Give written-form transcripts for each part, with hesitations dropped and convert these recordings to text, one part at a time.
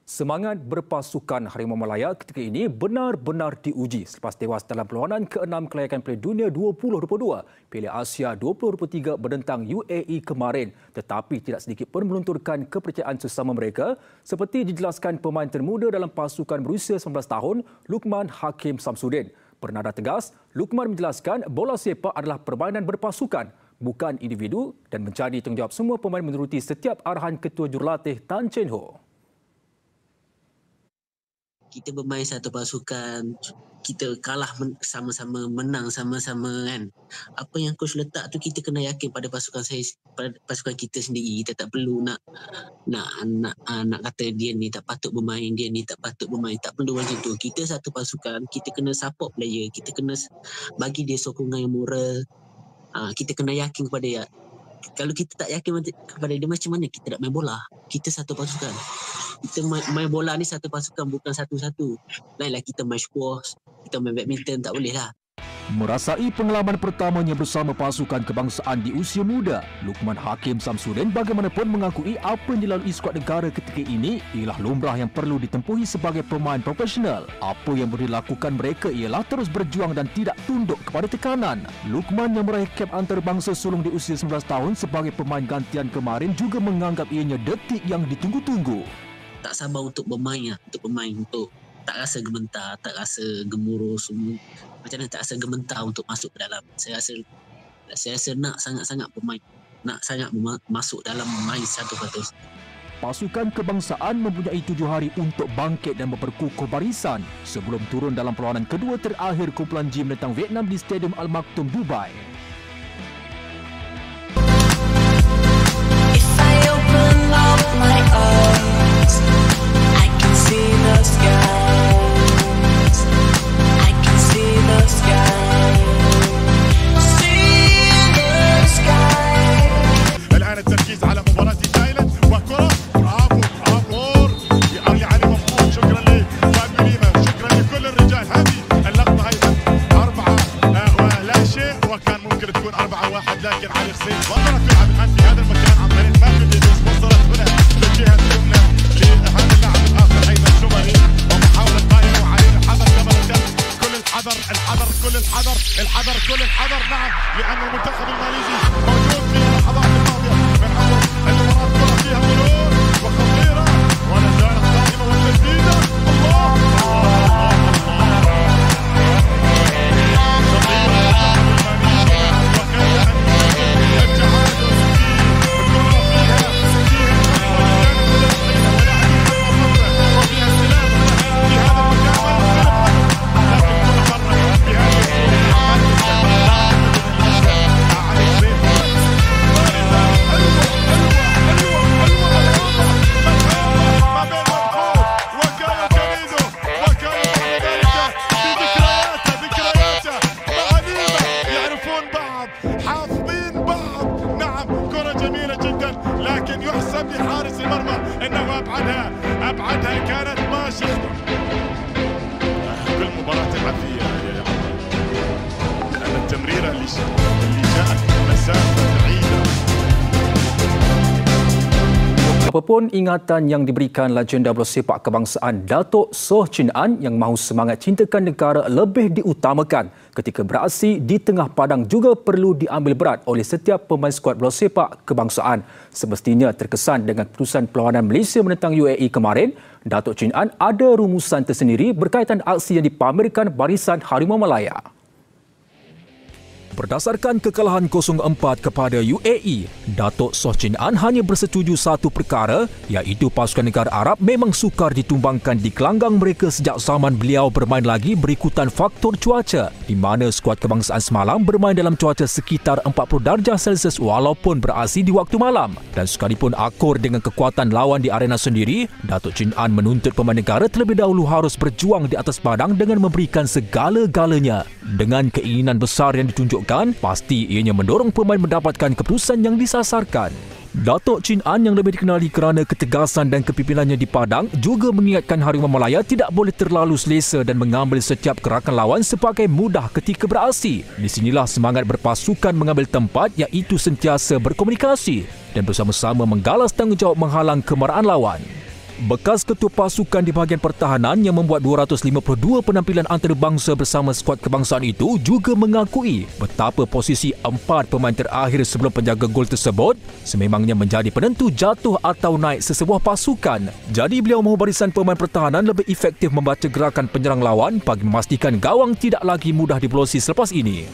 Semangat berpasukan Harimau Malaya ketika ini benar-benar diuji selepas tewas dalam perlawanan ke-6 kelayakan Piala Dunia 2022 Piala Asia 2023 berdentang UAE kemarin, tetapi tidak sedikit pun melunturkan kepercayaan sesama mereka seperti dijelaskan pemain termuda dalam pasukan berusia 19 tahun Luqman Hakim Samsudin. Bernada tegas, Luqman menjelaskan bola sepak adalah permainan berpasukan, bukan individu, dan menjadi tanggungjawab semua pemain menuruti setiap arahan Ketua Jurulatih Tan Chen Ho. Kita bermain satu pasukan, kita kalah sama-sama, menang sama-sama kan. Apa yang coach letak tu kita kena yakin pada pasukan kita sendiri. Kita tak perlu nak kata dia ni tak patut bermain, dia ni tak patut bermain. Tak perlu macam tu. Kita satu pasukan, kita kena support player, kita kena bagi dia sokongan yang moral. Kita kena yakin kepada dia. Kalau kita tak yakin kepada dia, macam mana kita nak main bola? Kita satu pasukan. Kita main bola ni satu pasukan, bukan satu-satu. Lainlah kita main squash, kita main badminton, tak boleh lah. Merasai pengalaman pertamanya bersama pasukan kebangsaan di usia muda, Luqman Hakim Samsudin bagaimanapun mengakui apa yang dilalui skuad negara ketika ini ialah lumrah yang perlu ditempuhi sebagai pemain profesional. Apa yang boleh dilakukan mereka ialah terus berjuang dan tidak tunduk kepada tekanan. Luqman yang meraih kap antarabangsa sulung di usia 19 tahun sebagai pemain gantian kemarin juga menganggap ianya detik yang ditunggu-tunggu. Tak sabar untuk bermain untuk tak rasa gementar, tak rasa gemuruh semua. Macam mana tak rasa gementar untuk masuk ke dalam. Saya rasa nak sangat-sangat bermain. Nak sangat masuk dalam main satu patus. Pasukan kebangsaan mempunyai 7 hari untuk bangkit dan memperkukuh barisan sebelum turun dalam perlawanan kedua terakhir kumpulan G menentang Vietnam di Stadium Al Maktoum, Dubai. لكن علي خسير وصلت تلعب الان في هذا المكان عن طريق ماجد يدوس، وصلت هنا للجهه اليمنى لهذا اللاعب الاخر ايضا شبهي ومحاوله قائمه وعليه الحذر كما ذكرت. كل الحذر نعم، لان المنتخب الماليزي موجود في اللحظات الماضيه من عمر المباراه كره فيها مرور وخطيره ولا زالت قائمه وتسديده. الله لكن يحسب لحارس المرمى انه ابعدها كانت ماشيه. كل مباراه تلعب فيها يا عمر، لان التمريره اللي جاءت مسافه بعيده. Apapun ingatan yang diberikan legenda bola sepak kebangsaan Datuk Soh Chin An yang mahu semangat cintakan negara lebih diutamakan ketika beraksi di tengah padang juga perlu diambil berat oleh setiap pemain skuad bola sepak kebangsaan. Semestinya terkesan dengan keputusan perlawanan Malaysia menentang UAE kemarin, Datuk Chin An ada rumusan tersendiri berkaitan aksi yang dipamerkan barisan Harimau Malaya. Berdasarkan kekalahan 0-4 kepada UAE, Datuk Soh Chin An hanya bersetuju satu perkara, iaitu pasukan negara Arab memang sukar ditumbangkan di gelanggang mereka sejak zaman beliau bermain lagi berikutan faktor cuaca, di mana skuad kebangsaan semalam bermain dalam cuaca sekitar 40 darjah Celsius walaupun beraksi di waktu malam. Dan sekalipun akur dengan kekuatan lawan di arena sendiri, Datuk Chin An menuntut pemain negara terlebih dahulu harus berjuang di atas padang dengan memberikan segala-galanya. Dengan keinginan besar yang ditunjukkan, pasti ianya mendorong pemain mendapatkan keputusan yang disasarkan. Datuk Chin An yang lebih dikenali kerana ketegasan dan kepimpinannya di padang juga mengingatkan Harimau Malaya tidak boleh terlalu selesa dan mengambil setiap gerakan lawan sebagai mudah ketika beraksi. Di sinilah semangat berpasukan mengambil tempat, iaitu sentiasa berkomunikasi dan bersama-sama menggalas tanggungjawab menghalang kemarahan lawan. Bekas ketua pasukan di bahagian pertahanan yang membuat 252 penampilan antarabangsa bersama skuad kebangsaan itu juga mengakui betapa posisi 4 pemain terakhir sebelum penjaga gol tersebut sememangnya menjadi penentu jatuh atau naik sesebuah pasukan. Jadi beliau mahu barisan pemain pertahanan lebih efektif membaca gerakan penyerang lawan bagi memastikan gawang tidak lagi mudah diblosi selepas ini.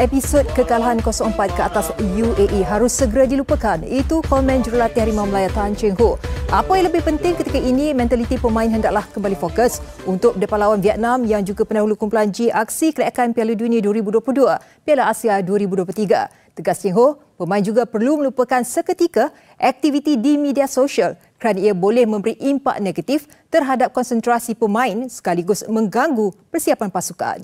Episod kekalahan 0-4 ke atas UAE harus segera dilupakan. Itu komen jurulatih Harimau Melaya Tan Cheng Ho. Apa yang lebih penting ketika ini, mentaliti pemain hendaklah kembali fokus untuk berdepan lawan Vietnam yang juga pendahulu kumpulan G aksi kelayakan Piala Dunia 2022, Piala Asia 2023. Tegas Cheng Ho, pemain juga perlu melupakan seketika aktiviti di media sosial kerana ia boleh memberi impak negatif terhadap konsentrasi pemain sekaligus mengganggu persiapan pasukan.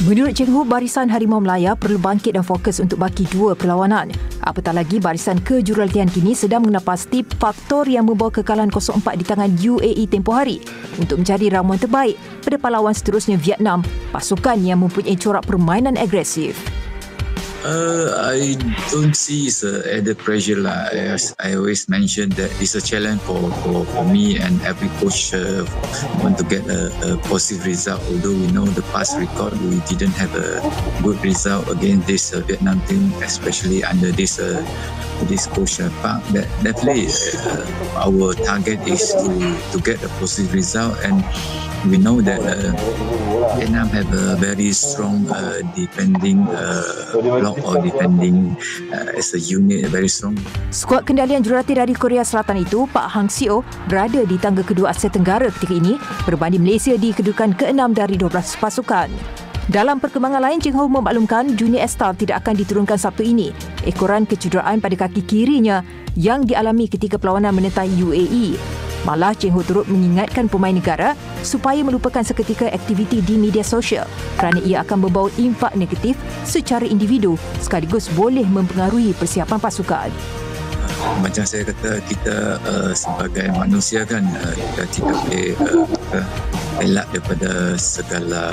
Menurut Cheng Ho, barisan Harimau Melaya perlu bangkit dan fokus untuk baki dua perlawanan. Apatah lagi barisan kejurulatihan kini sedang mengenal pasti faktor yang membawa kekalahan 0-4 di tangan UAE tempoh hari untuk mencari ramuan terbaik pada lawan seterusnya Vietnam, pasukan yang mempunyai corak permainan agresif. I don't see it's added pressure lah. As I always mention that it's a challenge for me and every coach want to get a positive result. Although we know the past record we didn't have a good result against this Vietnam team, especially under this coach Park. That definitely our target is to get a positive result, and we know that Vietnam have a very strong defending block or defending as a unit, very strong. Skuad kendalian jurulatih dari Korea Selatan itu, Pak Hang Seo, berada di tangga kedua Asia Tenggara ketika ini berbanding Malaysia di kedudukan ke-6 dari 12 pasukan. Dalam perkembangan lain, Cheng Ho memaklumkan Junior Estal tidak akan diturunkan Sabtu ini ekoran kecederaan pada kaki kirinya yang dialami ketika perlawanan menyertai UAE. Malah Cheng Ho turut mengingatkan pemain negara supaya melupakan seketika aktiviti di media sosial kerana ia akan membawa impak negatif secara individu sekaligus boleh mempengaruhi persiapan pasukan. Macam saya kata, kita sebagai manusia kan kita tidak boleh elak daripada segala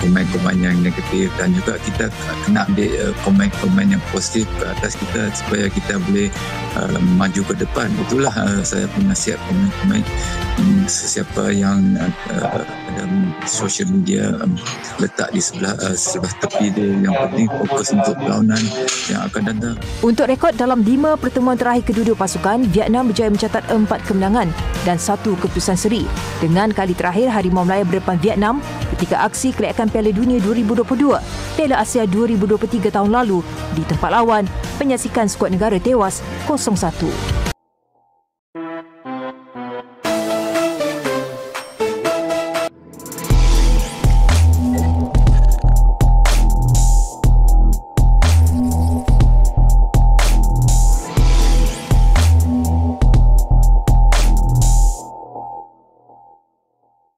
komen-komen yang negatif, dan juga kita kena ambil komen-komen yang positif ke atas kita supaya kita boleh maju ke depan. Itulah saya pun nasihat komen-komen sesiapa yang dalam social media letak di sebelah tepi dia. Yang penting fokus untuk perlawanan yang akan datang. Untuk rekod dalam 5 pertemuan terakhir kedua-dua pasukan, Vietnam berjaya mencatat 4 kemenangan dan 1 keputusan seri. Dengan kali terakhir Harimau Melaya berdepan Vietnam ketika aksi kelayakan Piala Dunia 2022, Piala Asia 2023 tahun lalu di tempat lawan, menyaksikan skuad negara tewas 0-1.